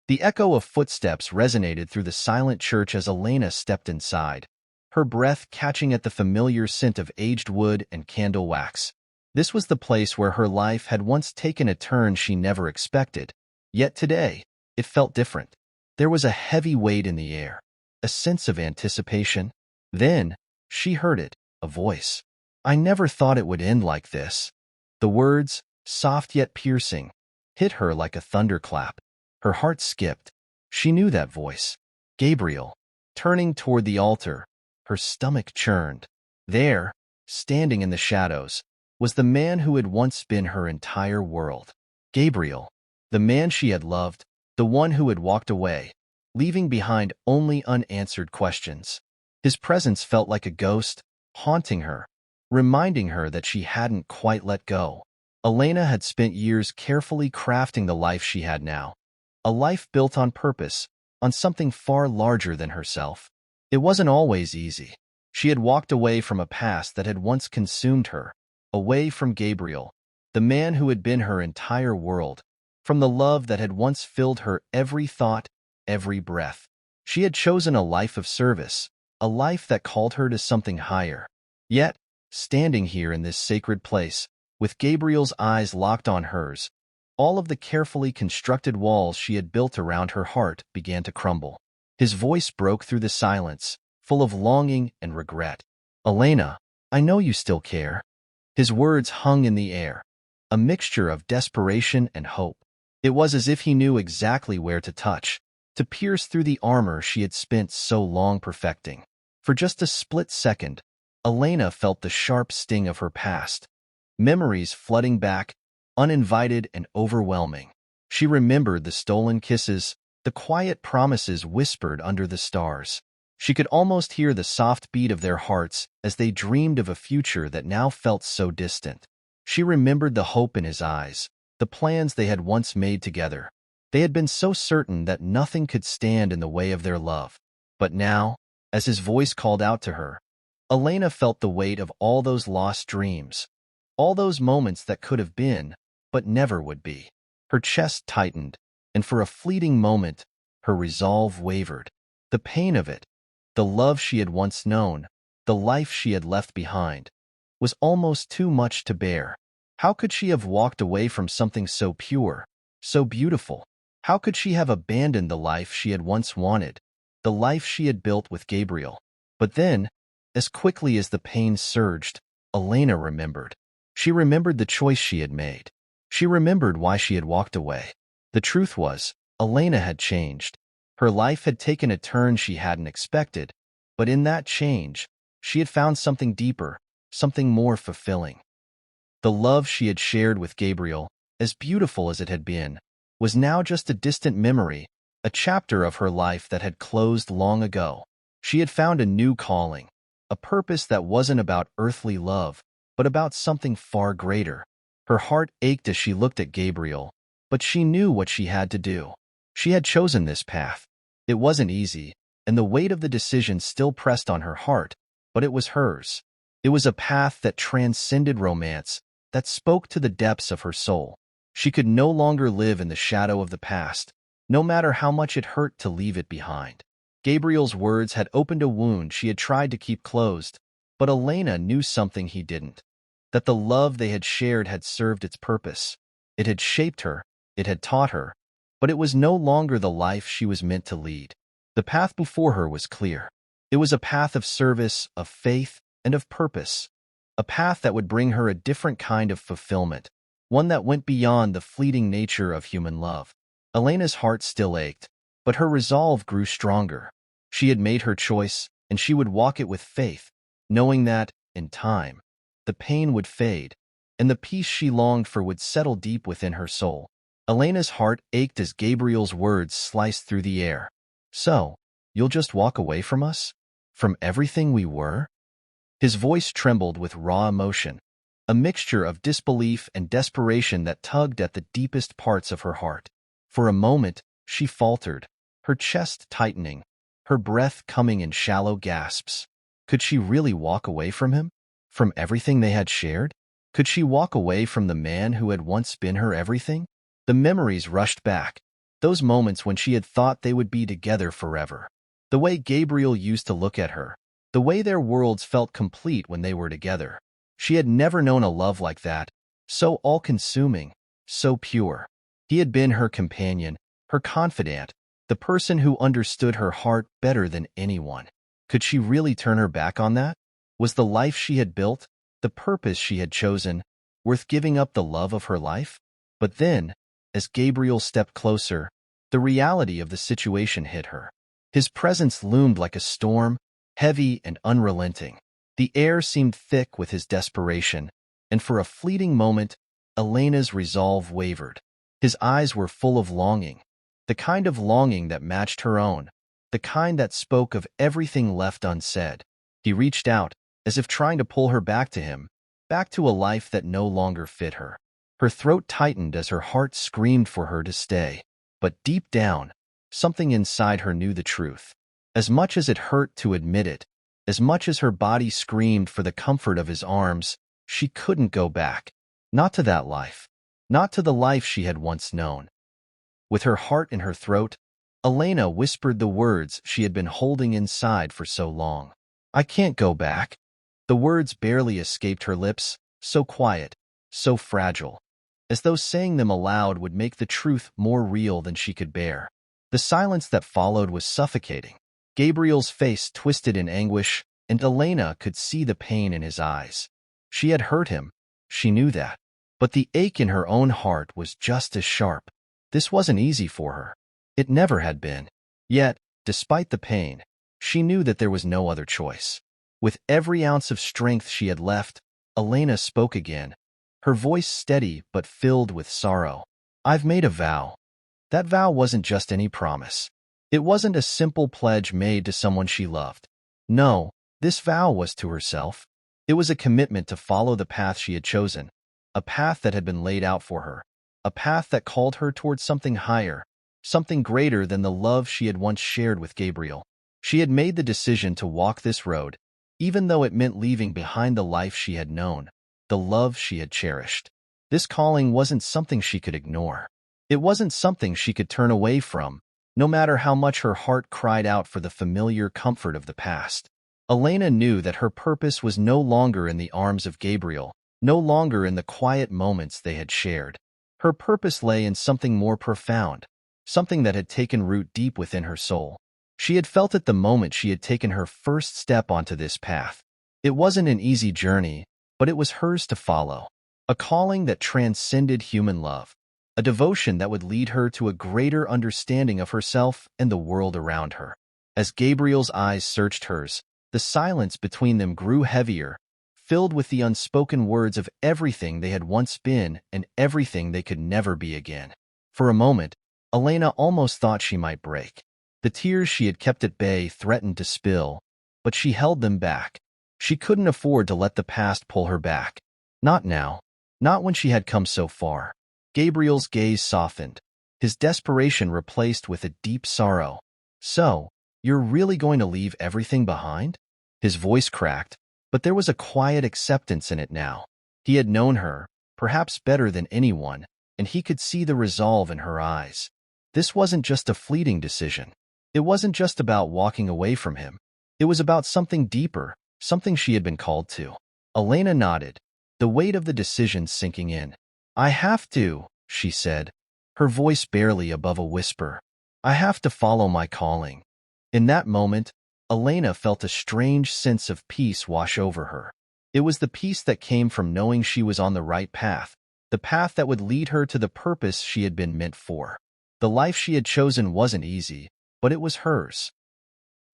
The echo of footsteps resonated through the silent church as Elena stepped inside, her breath catching at the familiar scent of aged wood and candle wax. This was the place where her life had once taken a turn she never expected, yet today, it felt different. There was a heavy weight in the air, a sense of anticipation. Then, she heard it, a voice. "I never thought it would end like this." The words, soft yet piercing, hit her like a thunderclap. Her heart skipped. She knew that voice. Gabriel. Turning toward the altar, her stomach churned. There, standing in the shadows, was the man who had once been her entire world. Gabriel. The man she had loved, the one who had walked away, leaving behind only unanswered questions. His presence felt like a ghost, haunting her, reminding her that she hadn't quite let go. Elena had spent years carefully crafting the life she had now. A life built on purpose, on something far larger than herself. It wasn't always easy. She had walked away from a past that had once consumed her, away from Gabriel, the man who had been her entire world, from the love that had once filled her every thought, every breath. She had chosen a life of service, a life that called her to something higher. Yet, standing here in this sacred place, with Gabriel's eyes locked on hers, all of the carefully constructed walls she had built around her heart began to crumble. His voice broke through the silence, full of longing and regret. "Elena, I know you still care." His words hung in the air, a mixture of desperation and hope. It was as if he knew exactly where to touch, to pierce through the armor she had spent so long perfecting. For just a split second, Elena felt the sharp sting of her past, memories flooding back, uninvited and overwhelming. She remembered the stolen kisses, the quiet promises whispered under the stars. She could almost hear the soft beat of their hearts as they dreamed of a future that now felt so distant. She remembered the hope in his eyes, the plans they had once made together. They had been so certain that nothing could stand in the way of their love. But now, as his voice called out to her, Elena felt the weight of all those lost dreams, all those moments that could have been, but never would be. Her chest tightened, and for a fleeting moment, her resolve wavered. The pain of it, the love she had once known, the life she had left behind, was almost too much to bear. How could she have walked away from something so pure, so beautiful? How could she have abandoned the life she had once wanted, the life she had built with Gabriel? But then, as quickly as the pain surged, Elena remembered. She remembered the choice she had made. She remembered why she had walked away. The truth was, Elena had changed. Her life had taken a turn she hadn't expected, but in that change, she had found something deeper, something more fulfilling. The love she had shared with Gabriel, as beautiful as it had been, was now just a distant memory, a chapter of her life that had closed long ago. She had found a new calling, a purpose that wasn't about earthly love, but about something far greater. Her heart ached as she looked at Gabriel, but she knew what she had to do. She had chosen this path. It wasn't easy, and the weight of the decision still pressed on her heart, but it was hers. It was a path that transcended romance, that spoke to the depths of her soul. She could no longer live in the shadow of the past, no matter how much it hurt to leave it behind. Gabriel's words had opened a wound she had tried to keep closed, but Elena knew something he didn't. That the love they had shared had served its purpose. It had shaped her, it had taught her, but it was no longer the life she was meant to lead. The path before her was clear. It was a path of service, of faith, and of purpose. A path that would bring her a different kind of fulfillment, one that went beyond the fleeting nature of human love. Elena's heart still ached, but her resolve grew stronger. She had made her choice, and she would walk it with faith, knowing that, in time, the pain would fade, and the peace she longed for would settle deep within her soul. Elena's heart ached as Gabriel's words sliced through the air. "So, you'll just walk away from us? From everything we were?" His voice trembled with raw emotion, a mixture of disbelief and desperation that tugged at the deepest parts of her heart. For a moment, she faltered, her chest tightening, her breath coming in shallow gasps. Could she really walk away from him? From everything they had shared? Could she walk away from the man who had once been her everything? The memories rushed back, Those moments when she had thought they would be together forever. The way Gabriel used to look at her. The way their worlds felt complete when they were together. She had never known a love like that, so all-consuming, so pure. He had been her companion, her confidant, the person who understood her heart better than anyone. Could she really turn her back on that? Was the life she had built, the purpose she had chosen, worth giving up the love of her life? But then, as Gabriel stepped closer, the reality of the situation hit her. His presence loomed like a storm, heavy and unrelenting. The air seemed thick with his desperation, and for a fleeting moment, Elena's resolve wavered. His eyes were full of longing, the kind of longing that matched her own, the kind that spoke of everything left unsaid. He reached out, as if trying to pull her back to him, back to a life that no longer fit her. Her throat tightened as her heart screamed for her to stay. But deep down, something inside her knew the truth. As much as it hurt to admit it, as much as her body screamed for the comfort of his arms, she couldn't go back. Not to that life. Not to the life she had once known. With her heart in her throat, Elena whispered the words she had been holding inside for so long. I can't go back. The words barely escaped her lips, so quiet, so fragile, as though saying them aloud would make the truth more real than she could bear. The silence that followed was suffocating. Gabriel's face twisted in anguish, and Elena could see the pain in his eyes. She had hurt him, she knew that, but the ache in her own heart was just as sharp. This wasn't easy for her. It never had been. Yet, despite the pain, she knew that there was no other choice. With every ounce of strength she had left, Elena spoke again, her voice steady but filled with sorrow. I've made a vow. That vow wasn't just any promise. It wasn't a simple pledge made to someone she loved. No, this vow was to herself. It was a commitment to follow the path she had chosen, a path that had been laid out for her, a path that called her towards something higher, something greater than the love she had once shared with Gabriel. She had made the decision to walk this road, even though it meant leaving behind the life she had known, the love she had cherished. This calling wasn't something she could ignore. It wasn't something she could turn away from, no matter how much her heart cried out for the familiar comfort of the past. Elena knew that her purpose was no longer in the arms of Gabriel, no longer in the quiet moments they had shared. Her purpose lay in something more profound, something that had taken root deep within her soul. She had felt it the moment she had taken her first step onto this path. It wasn't an easy journey, but it was hers to follow. A calling that transcended human love. A devotion that would lead her to a greater understanding of herself and the world around her. As Gabriel's eyes searched hers, the silence between them grew heavier, filled with the unspoken words of everything they had once been and everything they could never be again. For a moment, Elena almost thought she might break. The tears she had kept at bay threatened to spill, but she held them back. She couldn't afford to let the past pull her back. Not now. Not when she had come so far. Gabriel's gaze softened, his desperation replaced with a deep sorrow. So, you're really going to leave everything behind? His voice cracked, but there was a quiet acceptance in it now. He had known her, perhaps better than anyone, and he could see the resolve in her eyes. This wasn't just a fleeting decision. It wasn't just about walking away from him. It was about something deeper, something she had been called to. Elena nodded, the weight of the decision sinking in. I have to, she said, her voice barely above a whisper. I have to follow my calling. In that moment, Elena felt a strange sense of peace wash over her. It was the peace that came from knowing she was on the right path, the path that would lead her to the purpose she had been meant for. The life she had chosen wasn't easy, but it was hers.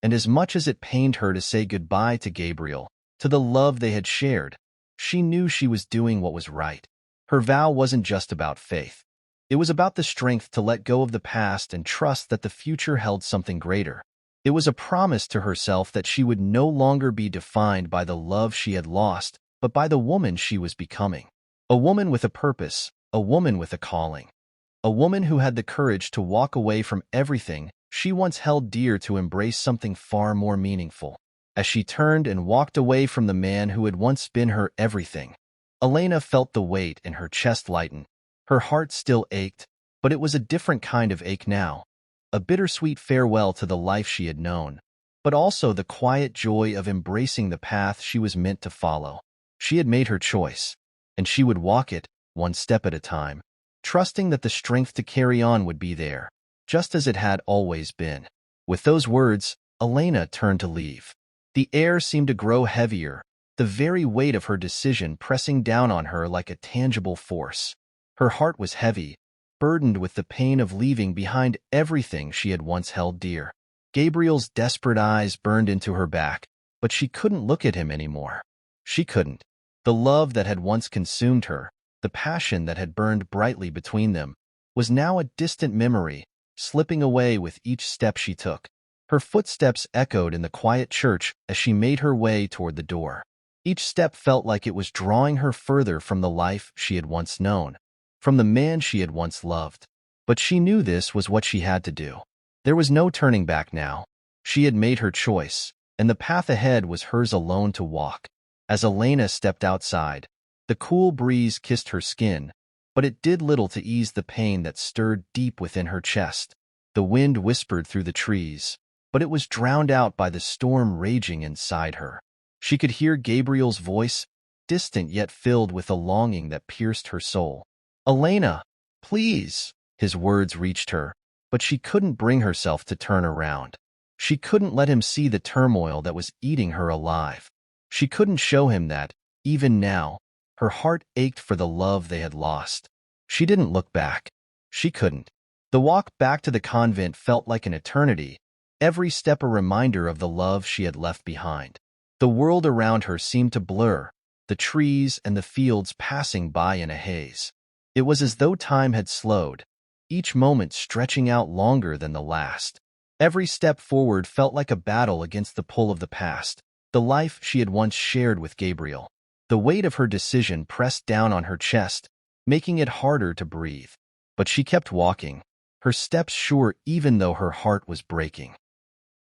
And as much as it pained her to say goodbye to Gabriel, to the love they had shared, she knew she was doing what was right. Her vow wasn't just about faith. It was about the strength to let go of the past and trust that the future held something greater. It was a promise to herself that she would no longer be defined by the love she had lost, but by the woman she was becoming. A woman with a purpose, a woman with a calling. A woman who had the courage to walk away from everything she once held dear to embrace something far more meaningful. As she turned and walked away from the man who had once been her everything, Elena felt the weight in her chest lighten. Her heart still ached, But it was a different kind of ache now, a bittersweet farewell to the life she had known, but also the quiet joy of embracing the path she was meant to follow. She had made her choice, and she would walk it, one step at a time, trusting that the strength to carry on would be there, just as it had always been. With those words, Elena turned to leave. The air seemed to grow heavier, the very weight of her decision pressing down on her like a tangible force. Her heart was heavy, burdened with the pain of leaving behind everything she had once held dear. Gabriel's desperate eyes burned into her back, but she couldn't look at him anymore. She couldn't. The love that had once consumed her, the passion that had burned brightly between them, was now a distant memory, slipping away with each step she took. Her footsteps echoed in the quiet church as she made her way toward the door. Each step felt like it was drawing her further from the life she had once known, from the man she had once loved. But she knew this was what she had to do. There was no turning back now. She had made her choice, and the path ahead was hers alone to walk. As Elena stepped outside, the cool breeze kissed her skin, but it did little to ease the pain that stirred deep within her chest. The wind whispered through the trees, but it was drowned out by the storm raging inside her. She could hear Gabriel's voice, distant yet filled with a longing that pierced her soul. "Elena, please!" His words reached her, but she couldn't bring herself to turn around. She couldn't let him see the turmoil that was eating her alive. She couldn't show him that, even now, her heart ached for the love they had lost. She didn't look back. She couldn't. The walk back to the convent felt like an eternity, every step a reminder of the love she had left behind. The world around her seemed to blur, the trees and the fields passing by in a haze. It was as though time had slowed, each moment stretching out longer than the last. Every step forward felt like a battle against the pull of the past, the life she had once shared with Gabriel. The weight of her decision pressed down on her chest, making it harder to breathe. But she kept walking, her steps sure even though her heart was breaking.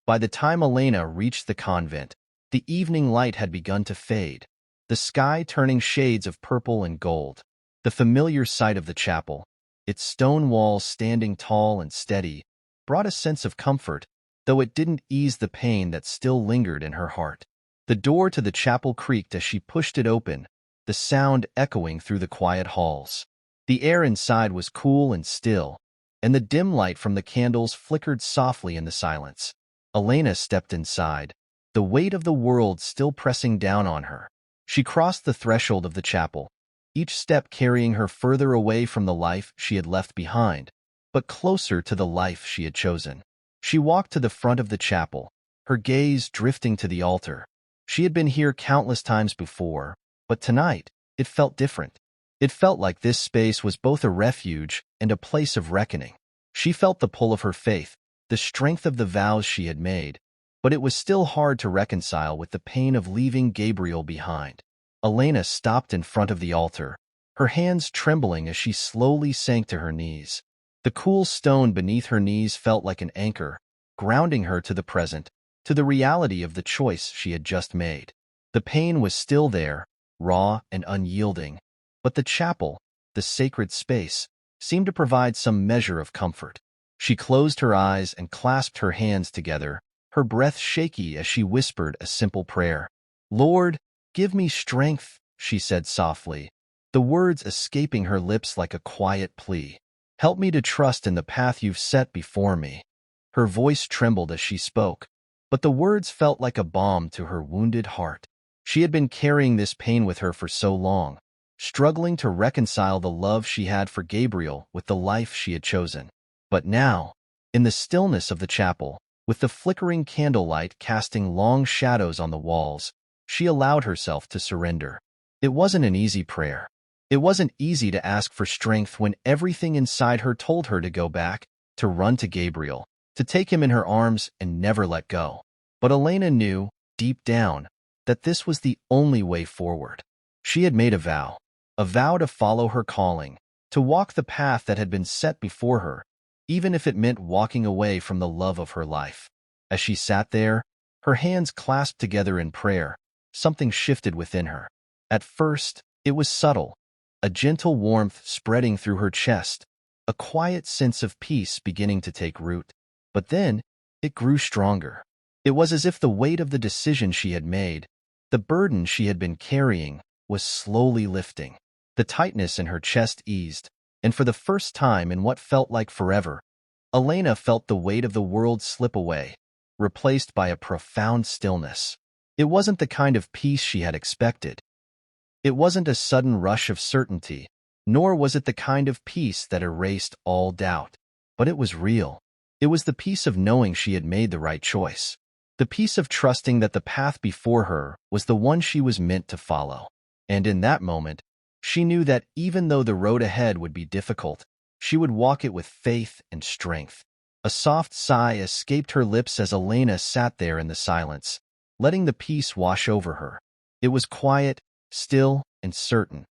By the time Elena reached the convent, the evening light had begun to fade, the sky turning shades of purple and gold. The familiar sight of the chapel, its stone walls standing tall and steady, brought a sense of comfort, though it didn't ease the pain that still lingered in her heart. The door to the chapel creaked as she pushed it open, the sound echoing through the quiet halls. The air inside was cool and still, and the dim light from the candles flickered softly in the silence. Elena stepped inside, the weight of the world still pressing down on her. She crossed the threshold of the chapel, each step carrying her further away from the life she had left behind, but closer to the life she had chosen. She walked to the front of the chapel, her gaze drifting to the altar. She had been here countless times before, but tonight, it felt different. It felt like this space was both a refuge and a place of reckoning. She felt the pull of her faith, the strength of the vows she had made, but it was still hard to reconcile with the pain of leaving Gabriel behind. Elena stopped in front of the altar, her hands trembling as she slowly sank to her knees. The cool stone beneath her knees felt like an anchor, grounding her to the present, to the reality of the choice she had just made. The pain was still there, raw and unyielding, but the chapel, the sacred space, seemed to provide some measure of comfort. She closed her eyes and clasped her hands together, her breath shaky as she whispered a simple prayer. "Lord, give me strength," she said softly, the words escaping her lips like a quiet plea. "Help me to trust in the path you've set before me." Her voice trembled as she spoke, but the words felt like a balm to her wounded heart. She had been carrying this pain with her for so long, struggling to reconcile the love she had for Gabriel with the life she had chosen. But now, in the stillness of the chapel, with the flickering candlelight casting long shadows on the walls, she allowed herself to surrender. It wasn't an easy prayer. It wasn't easy to ask for strength when everything inside her told her to go back, to run to Gabriel, to take him in her arms and never let go. But Elena knew, deep down, that this was the only way forward. She had made a vow to follow her calling, to walk the path that had been set before her, even if it meant walking away from the love of her life. As she sat there, her hands clasped together in prayer, something shifted within her. At first, it was subtle, a gentle warmth spreading through her chest, a quiet sense of peace beginning to take root. But then, it grew stronger. It was as if the weight of the decision she had made, the burden she had been carrying, was slowly lifting. The tightness in her chest eased, and for the first time in what felt like forever, Elena felt the weight of the world slip away, replaced by a profound stillness. It wasn't the kind of peace she had expected. It wasn't a sudden rush of certainty, nor was it the kind of peace that erased all doubt. But it was real. It was the peace of knowing she had made the right choice. The peace of trusting that the path before her was the one she was meant to follow. And in that moment, she knew that even though the road ahead would be difficult, she would walk it with faith and strength. A soft sigh escaped her lips as Elena sat there in the silence, letting the peace wash over her. It was quiet, still, and certain.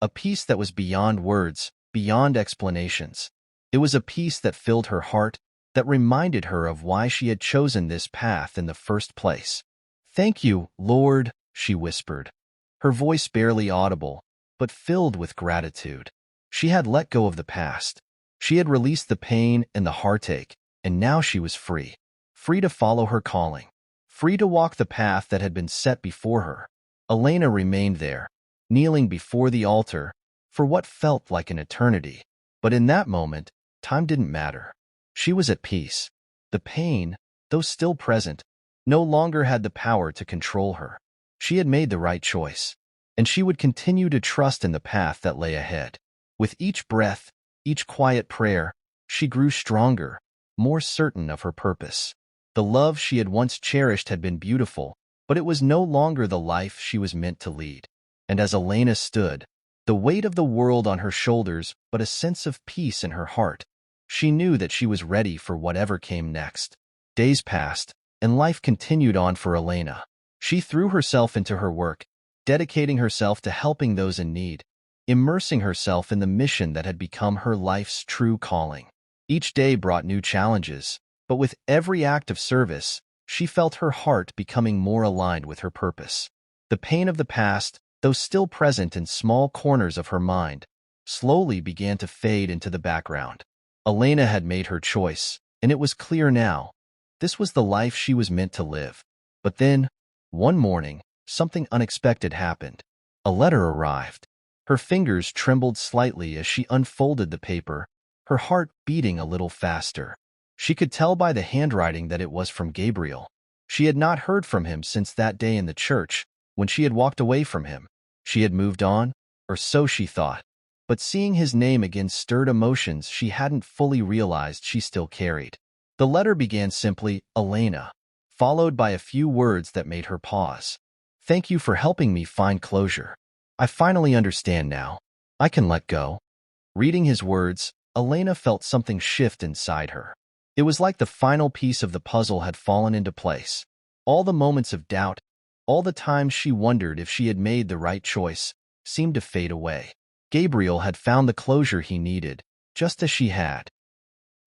A peace that was beyond words, beyond explanations. It was a peace that filled her heart, that reminded her of why she had chosen this path in the first place. "Thank you, Lord," she whispered, her voice barely audible, but filled with gratitude. She had let go of the past. She had released the pain and the heartache, and now she was free. Free to follow her calling. Free to walk the path that had been set before her. Elena remained there, kneeling before the altar, for what felt like an eternity. But in that moment, time didn't matter. She was at peace. The pain, though still present, no longer had the power to control her. She had made the right choice, and she would continue to trust in the path that lay ahead. With each breath, each quiet prayer, she grew stronger, more certain of her purpose. The love she had once cherished had been beautiful, but it was no longer the life she was meant to lead. And as Elena stood, the weight of the world on her shoulders but a sense of peace in her heart, she knew that she was ready for whatever came next. Days passed, and life continued on for Elena. She threw herself into her work, dedicating herself to helping those in need, immersing herself in the mission that had become her life's true calling. Each day brought new challenges, but with every act of service, she felt her heart becoming more aligned with her purpose. The pain of the past, though still present in small corners of her mind, slowly began to fade into the background. Elena had made her choice, and it was clear now. This was the life she was meant to live. But then, one morning, something unexpected happened. A letter arrived. Her fingers trembled slightly as she unfolded the paper, her heart beating a little faster. She could tell by the handwriting that it was from Gabriel. She had not heard from him since that day in the church, when she had walked away from him. She had moved on, or so she thought. But seeing his name again stirred emotions she hadn't fully realized she still carried. The letter began simply, "Elena," followed by a few words that made her pause. "Thank you for helping me find closure. I finally understand now. I can let go." Reading his words, Elena felt something shift inside her. It was like the final piece of the puzzle had fallen into place. All the moments of doubt, all the times she wondered if she had made the right choice, seemed to fade away. Gabriel had found the closure he needed, just as she had.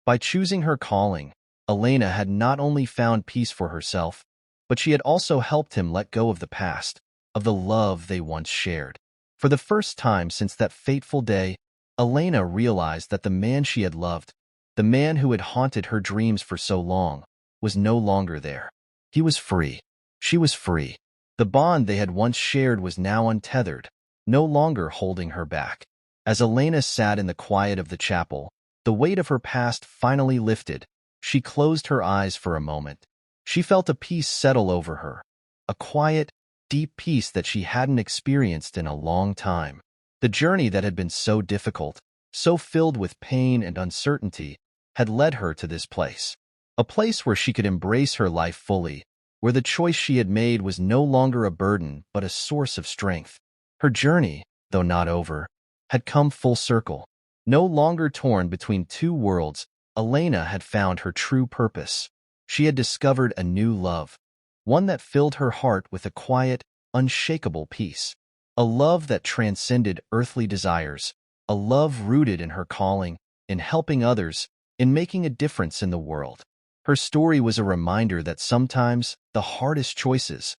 By choosing her calling, Elena had not only found peace for herself, but she had also helped him let go of the past, of the love they once shared. For the first time since that fateful day, Elena realized that the man she had loved, the man who had haunted her dreams for so long, was no longer there. He was free. She was free. The bond they had once shared was now untethered, no longer holding her back. As Elena sat in the quiet of the chapel, the weight of her past finally lifted. She closed her eyes for a moment. She felt a peace settle over her, a quiet, deep peace that she hadn't experienced in a long time. The journey that had been so difficult, so filled with pain and uncertainty, had led her to this place. A place where she could embrace her life fully, where the choice she had made was no longer a burden but a source of strength. Her journey, though not over, had come full circle. No longer torn between two worlds, Elena had found her true purpose. She had discovered a new love, one that filled her heart with a quiet, unshakable peace. A love that transcended earthly desires, a love rooted in her calling, in helping others, in making a difference in the world. Her story was a reminder that sometimes the hardest choices,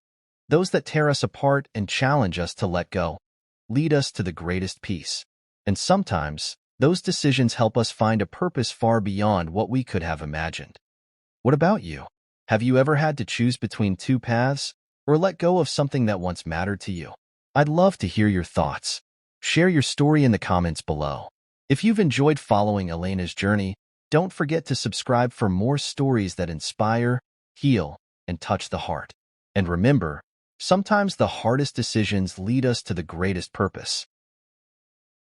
those that tear us apart and challenge us to let go, lead us to the greatest peace. And sometimes Those decisions help us find a purpose far beyond what we could have imagined. What about you? Have you ever had to choose between two paths or let go of something that once mattered to you? I'd love to hear your thoughts. Share your story in the comments below. If you've enjoyed following Elena's journey, don't forget to subscribe for more stories that inspire, heal, and touch the heart. And remember, sometimes the hardest decisions lead us to the greatest purpose.